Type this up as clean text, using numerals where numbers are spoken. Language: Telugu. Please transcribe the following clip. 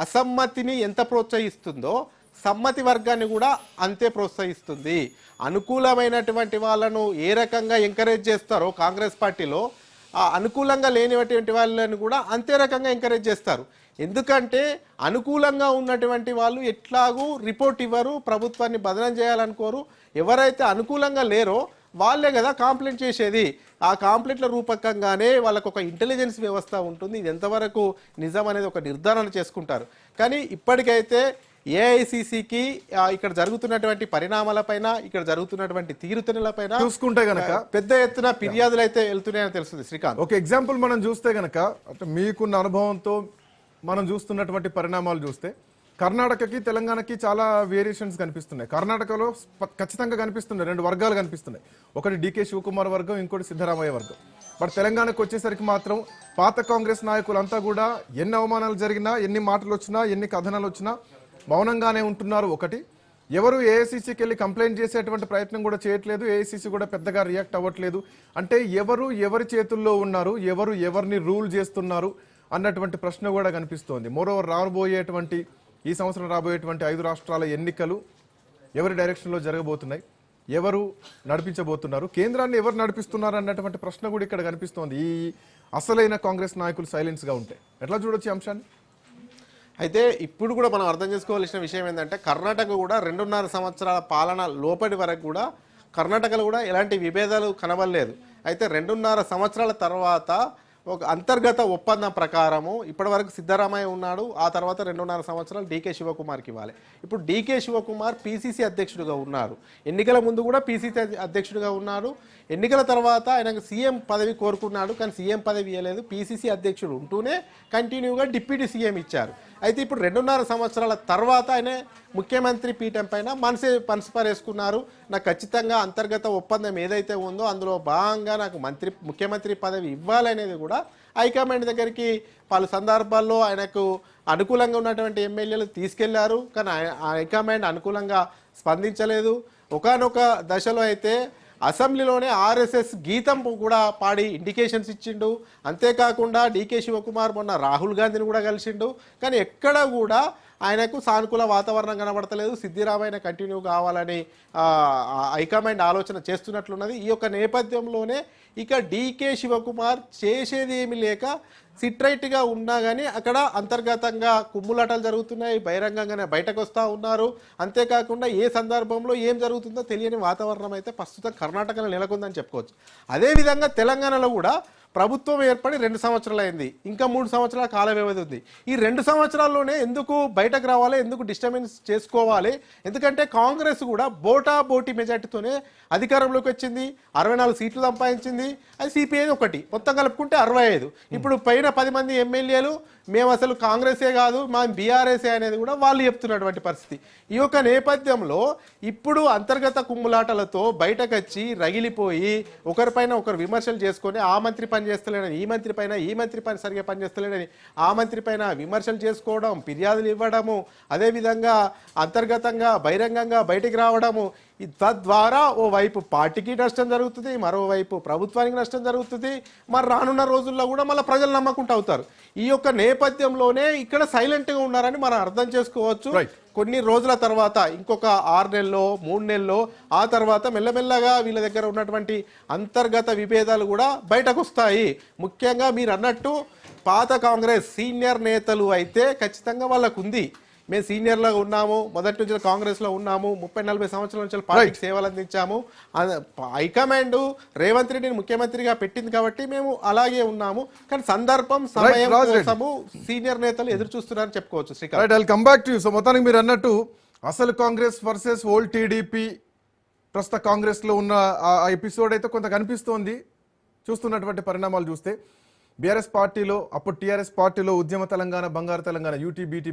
అసమ్మతిని ఎంత ప్రోత్సహిస్తుందో సమ్మతి వర్గాన్ని కూడా అంతే ప్రోత్సహిస్తుంది. అనుకూలమైనటువంటి వాళ్ళను ఏ రకంగా ఎంకరేజ్ చేస్తారో కాంగ్రెస్ పార్టీలో, అనుకూలంగా లేనిటువంటి వాళ్ళని కూడా అంతే రకంగా ఎంకరేజ్ చేస్తారు. ఎందుకంటే అనుకూలంగా ఉన్నటువంటి వాళ్ళు ఎట్లాగూ రిపోర్ట్ ఇవ్వరు, ప్రభుత్వాన్ని బదనం చేయాలనుకోరు. ఎవరైతే అనుకూలంగా లేరో వాళ్ళే కదా కాంప్లైంట్ చేసేది. ఆ కాంప్లైంట్ల రూపకంగానే వాళ్ళకు ఒక ఇంటెలిజెన్స్ వ్యవస్థ ఉంటుంది. ఇది ఎంతవరకు నిజం అనేది ఒక నిర్ధారణ చేసుకుంటారు. కానీ ఇప్పటికైతే ఏఐసిసికి ఇక్కడ జరుగుతున్నటువంటి పరిణామాలపైన, ఇక్కడ జరుగుతున్నటువంటి తీరుతెన్నులపైన చూసుకుంటే గనక పెద్ద ఎత్తున ఫిర్యాదులు అయితే వెళ్తున్నాయని తెలుస్తుంది. శ్రీకాంత్, ఒక ఎగ్జాంపుల్ మనం చూస్తే గనక, అంటే మీకున్న అనుభవంతో మనం చూస్తున్నటువంటి పరిణామాలు చూస్తే కర్ణాటకకి తెలంగాణకి చాలా వేరియేషన్స్ కనిపిస్తున్నాయి. కర్ణాటకలో ఖచ్చితంగా కనిపిస్తున్నాయి, రెండు వర్గాలు కనిపిస్తున్నాయి. ఒకటి డికే శివకుమార్ వర్గం, ఇంకోటి సిద్ధరామయ్య వర్గం. బట్ తెలంగాణకు వచ్చేసరికి మాత్రం పాత కాంగ్రెస్ నాయకులంతా కూడా ఎన్ని అవమానాలు జరిగినా, ఎన్ని మాటలు వచ్చినా, ఎన్ని కథనాలు వచ్చినా మౌనంగానే ఉంటున్నారు. ఒకటి, ఎవరు ఏఐసిసికి వెళ్ళి కంప్లైంట్ చేసేటువంటి ప్రయత్నం కూడా చేయట్లేదు. ఏఐసిసి కూడా పెద్దగా రియాక్ట్ అవ్వట్లేదు. అంటే ఎవరు ఎవరి చేతుల్లో ఉన్నారు, ఎవరు ఎవరిని రూల్ చేస్తున్నారు అన్నటువంటి ప్రశ్న కూడా కనిపిస్తోంది. మోరోవర్ రాబోయేటువంటి ఈ సంవత్సరం రాబోయేటువంటి 5 రాష్ట్రాల ఎన్నికలు ఎవరి డైరెక్షన్లో జరగబోతున్నాయి, ఎవరు నడిపించబోతున్నారు, కేంద్రాన్ని ఎవరు నడిపిస్తున్నారు అన్నటువంటి ప్రశ్న కూడా ఇక్కడ కనిపిస్తోంది. ఈ అసలైన కాంగ్రెస్ నాయకులు సైలెన్స్గా ఉంటే ఎట్లా చూడొచ్చు ఈ అంశాన్ని? అయితే ఇప్పుడు కూడా మనం అర్థం చేసుకోవాల్సిన విషయం ఏంటంటే, కర్ణాటక కూడా 2.5 సంవత్సరాల పాలన లోపటి వరకు కూడా కర్ణాటకలో కూడా ఎలాంటి విభేదాలు కనబడలేదు. అయితే 2.5 సంవత్సరాల తర్వాత ఒక అంతర్గత ఒప్పందం ప్రకారము ఇప్పటివరకు సిద్ధరామయ్య ఉన్నాడు. ఆ తర్వాత 2.5 సంవత్సరాలు డీకే శివకుమార్కి ఇవ్వాలి. ఇప్పుడు డీకే శివకుమార్ పీసీసీ అధ్యక్షుడిగా ఉన్నారు. ఎన్నికల ముందు కూడా పీసీసీ అధ్యక్షుడిగా ఉన్నారు. ఎన్నికల తర్వాత ఆయనకు సీఎం పదవి కోరుకున్నాడు, కానీ సీఎం పదవి ఇవ్వలేదు. పీసీసీ అధ్యక్షుడు ఉంటూనే కంటిన్యూగా డిప్యూటీ సీఎం ఇచ్చారు. అయితే ఇప్పుడు 2.5 సంవత్సరాల తర్వాత ఆయన ముఖ్యమంత్రి పీఠం పైన మనసు పరేసుకున్నారు. నాకు ఖచ్చితంగా అంతర్గత ఒప్పందం ఏదైతే ఉందో అందులో భాగంగా నాకు ముఖ్యమంత్రి పదవి ఇవ్వాలనేది కూడా హైకమాండ్ దగ్గరికి పలు సందర్భాల్లో ఆయనకు అనుకూలంగా ఉన్నటువంటి ఎమ్మెల్యేలు తీసుకెళ్లారు. కానీ హైకమాండ్ అనుకూలంగా స్పందించలేదు. ఒకానొక దశలో అయితే అసెంబ్లీలోనే ఆర్ఎస్ఎస్ గీతం కూడా పాడి ఇండికేషన్స్ ఇచ్చిండు. అంతేకాకుండా డీకే శివకుమార్ మొన్న రాహుల్ గాంధీని కూడా కలిసిండు. కానీ ఎక్కడ కూడా ఆయనకు సానుకూల వాతావరణం కనబడతలేదు. సిద్ధిరామయ్య కంటిన్యూ కావాలని హైకమాండ్ ఆలోచన చేస్తున్నట్లున్నది. ఈ యొక్క నేపథ్యంలోనే ఇక డీకే శివకుమార్ చేసేది ఏమి లేక సిట్రైట్గా ఉన్నా కానీ అక్కడ అంతర్గతంగా కుమ్ములాటలు జరుగుతున్నాయి, బహిరంగంగానే బయటకు వస్తూ ఉన్నారు. అంతేకాకుండా ఏ సందర్భంలో ఏం జరుగుతుందో తెలియని వాతావరణం అయితే ప్రస్తుతం కర్ణాటకలో నెలకొందని చెప్పుకోవచ్చు. అదేవిధంగా తెలంగాణలో కూడా ప్రభుత్వం ఏర్పడి 2 సంవత్సరాలు అయింది. ఇంకా 3 సంవత్సరాల కాల వ్యవధి ఉంది. ఈ 2 సంవత్సరాల్లోనే ఎందుకు బయటకు రావాలి, ఎందుకు డిస్టర్బెన్స్ చేసుకోవాలి? ఎందుకంటే కాంగ్రెస్ కూడా బోటీ మెజార్టీతోనే అధికారంలోకి వచ్చింది, 64 సీట్లు సంపాదించింది. అది సిపిఐ ఒకటి, మొత్తం కలుపుకుంటే 65. ఇప్పుడు పైన 10 మంది ఎమ్మెల్యేలు మేము అసలు కాంగ్రెసే కాదు, మా బీఆర్ఎస్ఏ అనేది కూడా వాళ్ళు చెప్తున్నటువంటి పరిస్థితి. ఈ యొక్క నేపథ్యంలో ఇప్పుడు అంతర్గత కుమ్ములాటలతో బయటకు వచ్చి రగిలిపోయి ఒకరిపైన ఒకరు విమర్శలు చేసుకొని ఆ మంత్రి పని చేస్తలేడని ఈ మంత్రి పని సరిగా పని చేస్తలేడని ఆ మంత్రి పైన విమర్శలు చేసుకోవడం, ఫిర్యాదులు ఇవ్వడము, అదేవిధంగా అంతర్గతంగా బహిరంగంగా బయటికి రావడము, తద్వారా ఓవైపు పార్టీకి నష్టం జరుగుతుంది, మరోవైపు ప్రభుత్వానికి నష్టం జరుగుతుంది. మరి రానున్న రోజుల్లో కూడా మళ్ళీ ప్రజలు నమ్మకుండా అవుతారు. ఈ యొక్క నేపథ్యంలోనే ఇక్కడ సైలెంట్గా ఉన్నారని మనం అర్థం చేసుకోవచ్చు. కొన్ని రోజుల తర్వాత ఇంకొక 6 నెలల్లో 3 నెలల్లో ఆ తర్వాత మెల్లమెల్లగా వీళ్ళ దగ్గర ఉన్నటువంటి అంతర్గత విభేదాలు కూడా బయటకు వస్తాయి. ముఖ్యంగా మీరు అన్నట్టు పాత కాంగ్రెస్ సీనియర్ నేతలు అయితే ఖచ్చితంగా వాళ్ళకు ఉంది. మేము సీనియర్లో ఉన్నాము, మొదటి నుంచి కాంగ్రెస్లో ఉన్నాము, 30-40 సంవత్సరాల నుంచి పార్టీకి సేవలు అందించాము. హైకమాండ్ రేవంత్ రెడ్డిని ముఖ్యమంత్రిగా పెట్టింది కాబట్టి మేము అలాగే ఉన్నాము. కానీ సందర్భం సమయం కోసము సీనియర్ నేతలు ఎదురు చూస్తున్నారని చెప్పుకోవచ్చు. Srikanth, I will come back to you. So మొత్తానికి మీరు అన్నట్టు అసలు కాంగ్రెస్ వర్సెస్ ఓల్డ్ టీడీపీ ప్రస్తుత కాంగ్రెస్లో ఉన్న ఆ ఎపిసోడ్ అయితే కొంత కనిపిస్తోంది. చూస్తున్నటువంటి పరిణామాలు చూస్తే బీఆర్ఎస్ పార్టీలో, అప్పుడు టీఆర్ఎస్ పార్టీలో ఉద్యమ తెలంగాణ, బంగారు తెలంగాణ, యూటీబీటీ